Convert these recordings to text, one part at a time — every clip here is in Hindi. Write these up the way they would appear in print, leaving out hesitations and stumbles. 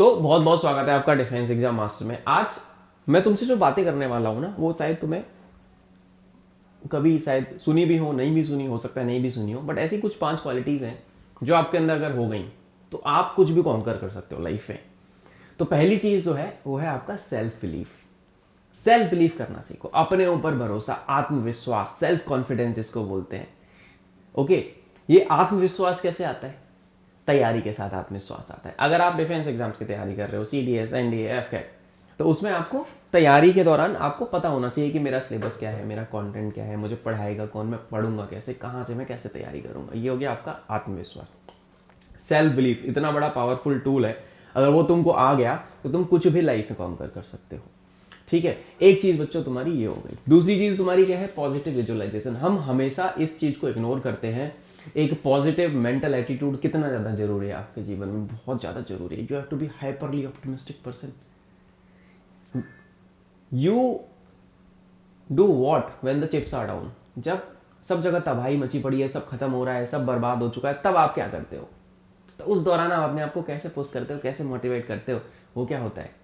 तो बहुत बहुत स्वागत है आपका डिफेंस एग्जाम मास्टर में। आज मैं तुमसे जो बातें करने वाला हूं ना, वो शायद तुम्हें कभी शायद सुनी भी हो, नहीं भी सुनी, हो सकता है नहीं भी सुनी हो, बट ऐसी कुछ 5 क्वालिटीज़ हैं जो आपके अंदर अगर हो गई तो आप कुछ भी कॉन्कर कर सकते हो लाइफ में। तो पहली चीज़ जो है वो है आपका सेल्फ बिलीफ। सेल्फ बिलीफ करना सीखो, अपने ऊपर भरोसा, आत्मविश्वास, सेल्फ कॉन्फिडेंस इसको बोलते हैं। ओके, ये आत्मविश्वास कैसे आता है? तैयारी के साथ आत्मविश्वास आता है। अगर आप डिफेंस एग्जाम्स की तैयारी कर रहे हो, CDS, NDA, एफकेट, तो उसमें आपको तैयारी के दौरान आपको पता होना चाहिए कि मेरा सिलेबस क्या है, मेरा कंटेंट क्या है, मुझे पढ़ाएगा कौन, मैं पढ़ूंगा कैसे, कहाँ से मैं कैसे तैयारी करूंगा। ये हो गया आपका आत्मविश्वास। सेल्फ बिलीफ इतना बड़ा पावरफुल टूल है, अगर वो तुमको आ गया तो तुम कुछ भी लाइफ में कॉन्कर कर सकते हो। ठीक है, एक चीज बच्चों तुम्हारी ये हो गई। दूसरी चीज तुम्हारी क्या है? Positive visualisation. हम हमेशा इस चीज को इग्नोर करते हैं। एक पॉजिटिव मेंटल एटीट्यूड कितना ज्यादा जरूरी है आपके जीवन में, बहुत ज्यादा जरूरी है। You have to be hyperly optimistic person. You do what when the chips are down. जब सब जगह तबाही मची पड़ी है, सब खत्म हो रहा है, सब बर्बाद हो चुका है, तब आप क्या करते हो? तो उस दौरान आप अपने आप को कैसे पुश करते हो, कैसे मोटिवेट करते हो? वो क्या होता है?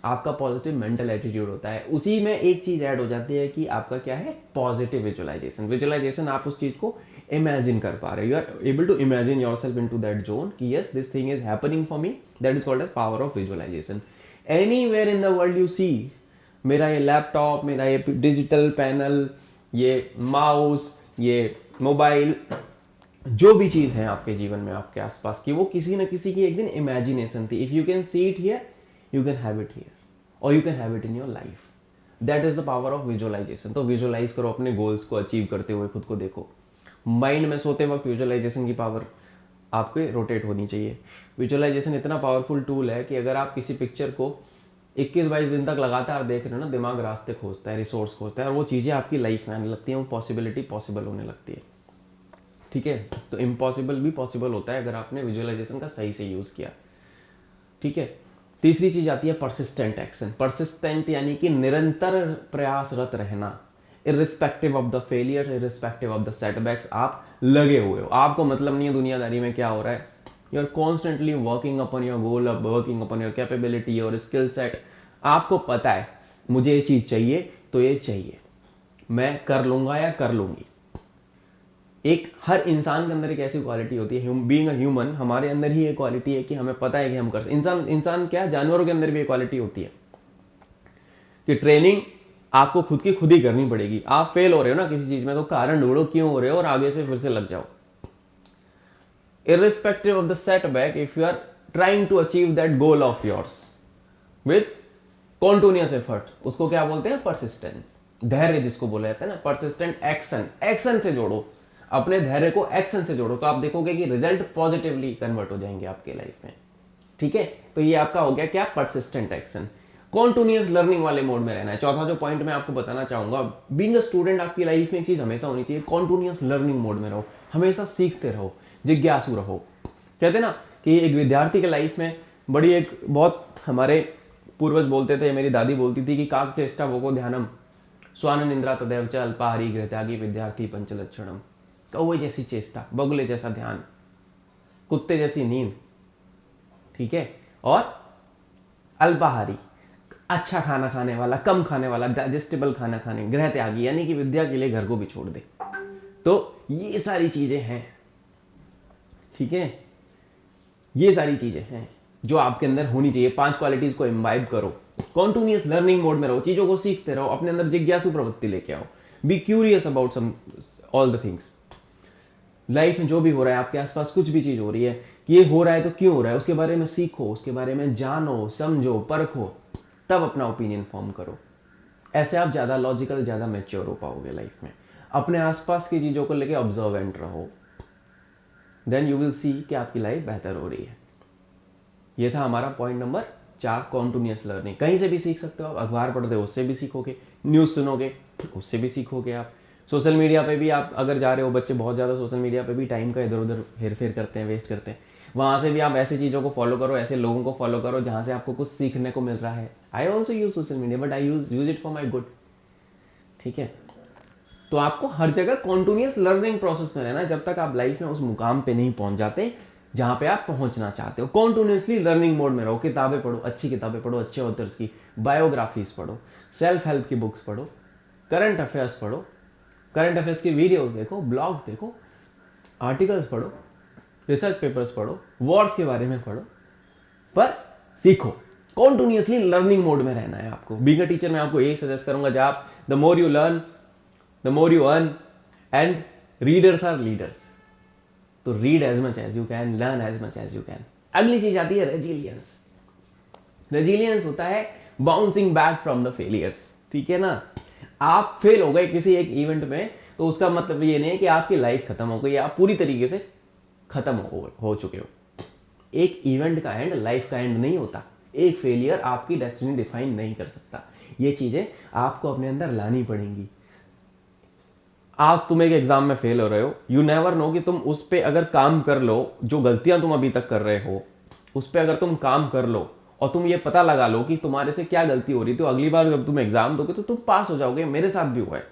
आपका पॉजिटिव मेंटल एटीट्यूड होता है। उसी में एक चीज ऐड हो जाती है कि आपका क्या है? Positive visualisation. विजुअलाइजेशन, आप उस चीज को इमेजिन कर पा रहे हो। You are able to imagine yourself into that zone कि yes, this thing is happening for me. That is called as power of visualisation. Anywhere in the world you see, मेरा ये लैपटॉप, मेरा ये डिजिटल पैनल, ये माउस, ये मोबाइल, जो भी चीज है आपके जीवन में आपके आसपास की, वो किसी न किसी की एक दिन इमेजिनेशन थी। If you can see it here, you can have it here, और you can have it in your life. That is the power of visualisation. तो विजुअलाइज करो, अपने गोल्स को अचीव करते हुए खुद को देखो। माइंड में सोते वक्त विजुअलाइजेशन की पावर आपके रोटेट होनी चाहिए। विजुअलाइजेशन इतना पावरफुल टूल है कि अगर आप किसी पिक्चर को 21-22 दिन तक लगातार देख रहे हो ना, दिमाग रास्ते खोजता है, रिसोर्स खोजता है, और वो चीज़ें आपकी लाइफ में आने लगती हैं, वो पॉसिबिलिटी पॉसिबल होने लगती है। ठीक है, तो इम्पॉसिबल भी पॉसिबल होता है अगर आपने विजुअलाइजेशन का सही से यूज़ किया। ठीक है, तीसरी चीज आती है परसिस्टेंट एक्शन। परसिस्टेंट यानी कि निरंतर प्रयासरत रहना, irrespective of the failure, irrespective of the setbacks. आप लगे हुए हो, आपको मतलब नहीं है दुनियादारी में क्या हो रहा है। You are constantly working upon your goal, working upon your capability और स्किल सेट। आपको पता है मुझे ये चीज चाहिए तो ये चाहिए, मैं कर लूंगा या कर लूंगी। एक हर इंसान के अंदर एक ऐसी क्वालिटी होती है, बीइंग अ ह्यूमन, हमारे अंदर ही एक क्वालिटी है कि हमें पता है कि हम कर। इंसान क्या, जानवरों के अंदर भी एक क्वालिटी होती है कि ट्रेनिंग आपको खुद की खुद ही करनी पड़ेगी। आप फेल हो रहे हो ना किसी चीज में, तो कारण ढूंढो क्यों हो रहे हो और आगे से फिर से लग जाओ। Irrespective of the setback, if you are trying to achieve that goal of yours with continuous effort, उसको क्या बोलते हैं? परसिस्टेंस, धैर्य जिसको बोला जाता है ना। परसिस्टेंट एक्शन, एक्शन से जोड़ो अपने धैर्य को, एक्शन से जोड़ो, तो आप देखोगे कि रिजल्ट पॉजिटिवली कन्वर्ट हो जाएंगे आपके लाइफ में। ठीक है, तो ये आपका हो गया क्या? Persistent action. कॉन्टिन्यूअस लर्निंग वाले मोड में रहना है। चौथा जो पॉइंट मैं आपको बताना चाहूंगा, बीइंग अ स्टूडेंट, आपकी लाइफ में एक चीज हमेशा होनी चाहिए, कॉन्टिन्यूअस लर्निंग मोड में रहो, हमेशा सीखते रहो, जिज्ञासु रहो। कहते ना कि एक विद्यार्थी के लाइफ में बड़ी एक बहुत, हमारे पूर्वज बोलते थे, मेरी दादी बोलती थी कि काक चेष्टा भोगो ध्यानम, स्वान निंद्रा तदैव च अल्पाहारी गृहत्यागी विद्यार्थी पंचलक्षणम। कौवे जैसी चेष्टा, बगुले जैसा ध्यान, कुत्ते जैसी नींद, ठीक है, और अल्पाहारी, अच्छा खाना खाने वाला, कम खाने वाला, डाइजेस्टेबल खाना खाने, गृह त्यागी यानी कि विद्या के लिए घर को भी छोड़ दे। तो ये सारी चीजें हैं। ठीक है, ये सारी चीजें हैं जो आपके अंदर होनी चाहिए। 5 क्वालिटीज को इम्बाइब करो, कॉन्टिन्यूअस लर्निंग मोड में रहो, चीजों को सीखते रहो, अपने अंदर जिज्ञासु प्रवृत्ति लेके आओ, be curious about some all the things. Life में जो भी हो रहा है, आपके आसपास कुछ भी चीज हो रही है, कि ये हो रहा है तो क्यों हो रहा है, उसके बारे में सीखो, उसके बारे में जानो, समझो, परखो, तब अपना ओपिनियन फॉर्म करो। ऐसे आप ज्यादा लॉजिकल, ज्यादा मैच्योर हो पाओगे लाइफ में। अपने आसपास की चीजों को लेके ऑब्जर्वेंट रहो, देन यू विल सी कि आपकी लाइफ बेहतर हो रही है। ये था हमारा पॉइंट नंबर 4, कॉन्टिन्यूअस लर्निंग। कहीं से भी सीख सकते हो आप, अखबार पढ़ते हो उससे भी सीखोगे, न्यूज़ सुनोगे उससे भी सीखोगे आप, सोशल मीडिया पे भी आप अगर जा रहे हो, बच्चे बहुत ज़्यादा सोशल मीडिया पे भी टाइम का इधर उधर हेर फेर करते हैं, वेस्ट करते हैं, वहाँ से भी आप ऐसी चीज़ों को फॉलो करो, ऐसे लोगों को फॉलो करो जहाँ से आपको कुछ सीखने को मिल रहा है। I also use social media but I use it for my good. ठीक है, तो आपको हर जगह कॉन्टिन्यूअस लर्निंग प्रोसेस में रहना है जब तक आप लाइफ में उस मुकाम पे नहीं पहुंच जाते जहां पे आप पहुंचना चाहते हो। कॉन्टिन्यूसली लर्निंग मोड में रहो, किताबें पढ़ो, अच्छी किताबें पढ़ो, अच्छे ऑथर्स की बायोग्राफीज पढ़ो, सेल्फ हेल्प की बुक्स पढ़ो, करंट अफेयर्स पढ़ो, करंट अफेयर्स की वीडियोस देखो, ब्लॉग्स देखो, आर्टिकल्स पढ़ो, रिसर्च पेपर्स पढ़ो, वॉर्स के बारे में पढ़ो, पर सीखो। कॉन्टिन्यूसली लर्निंग मोड में रहना है आपको। बीइंग अ टीचर मैं आपको यही सजेस्ट करूंगा, जब आप the more you learn the more you earn and readers are leaders. तो read as much as you can, learn as much as you can. अगली चीज आती है रेजिलियंस। रेजिलियंस होता है bouncing back from the failures. ठीक है ना, आप फेल हो गए किसी एक इवेंट में तो उसका मतलब ये नहीं है कि आपकी लाइफ खत्म हो गई, आप पूरी तरीके से खत्म हो चुके हो। एक इवेंट का एंड लाइफ का एंड नहीं होता। एक फेलियर आपकी डेस्टिनी डिफाइन नहीं कर सकता। ये चीजें आपको अपने अंदर लानी पड़ेंगी। आज तुम एक एग्जाम में फेल हो रहे हो, यू नेवर नो कि तुम उस पर अगर काम कर लो, जो गलतियां तुम अभी तक कर रहे हो उस पर अगर तुम काम कर लो और तुम ये पता लगा लो कि तुम्हारे से क्या गलती हो रही, तो अगली बार जब तुम एग्जाम दोगे तो तुम पास हो जाओगे। मेरे साथ भी हुआ है।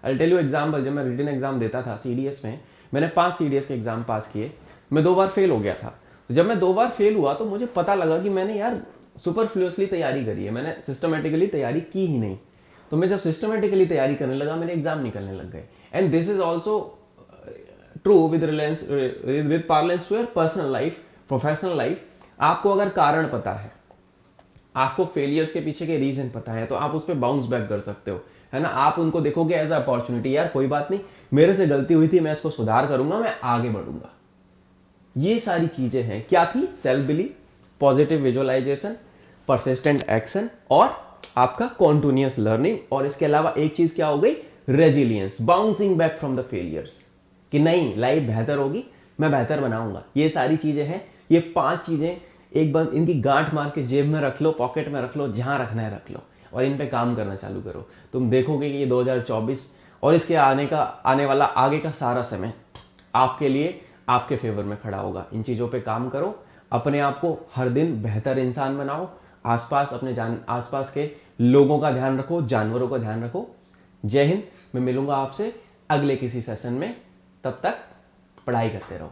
आई टेल यू एग्जाम्पल, जब मैं रिटन एग्जाम देता था CDS में, मैंने 5 CDS के एग्जाम पास किए, मैं 2 बार फेल हो गया था। तो जब मैं 2 बार फेल हुआ तो मुझे पता लगा कि मैंने यार सुपरफ्लुअसली तैयारी करी है, मैंने सिस्टमेटिकली तैयारी की ही नहीं। तो मैं जब सिस्टमेटिकली तैयारी करने लगा, मेरे एग्जाम निकलने लग गए। And this is also true with parlance to your personal life, professional life. आपको अगर कारण पता है, आपको फेलियर्स के पीछे के रीजन पता है, तो आप उस पर बाउंस बैक कर सकते हो, है ना। आप उनको देखोगे एज अ अपॉर्चुनिटी, यार कोई बात नहीं, मेरे से गलती हुई थी, मैं इसको सुधार करूंगा, मैं आगे बढ़ूंगा। ये सारी चीजें हैं। क्या थी? Self believe, positive visualisation, persistent action और आपका कॉन्टिन्यूअस लर्निंग। और इसके अलावा एक चीज क्या हो गई? Resilience, bouncing back from the failures, कि नहीं लाइफ बेहतर होगी, मैं बेहतर बनाऊंगा। ये सारी चीजें हैं। ये 5 चीजें एक बार इनकी गांठ मार के जेब में रख लो, पॉकेट में रख लो, जहां रखना है रख लो और इन पे काम करना चालू करो। तुम देखोगे कि ये 2024 और इसके आने वाला आगे का सारा समय आपके लिए आपके फेवर में खड़ा होगा। इन चीज़ों पे काम करो, अपने आप को हर दिन बेहतर इंसान बनाओ, आसपास अपने आसपास के लोगों का ध्यान रखो, जानवरों का ध्यान रखो। जय हिंद। मैं मिलूंगा आपसे अगले किसी सेशन में, तब तक पढ़ाई करते रहो।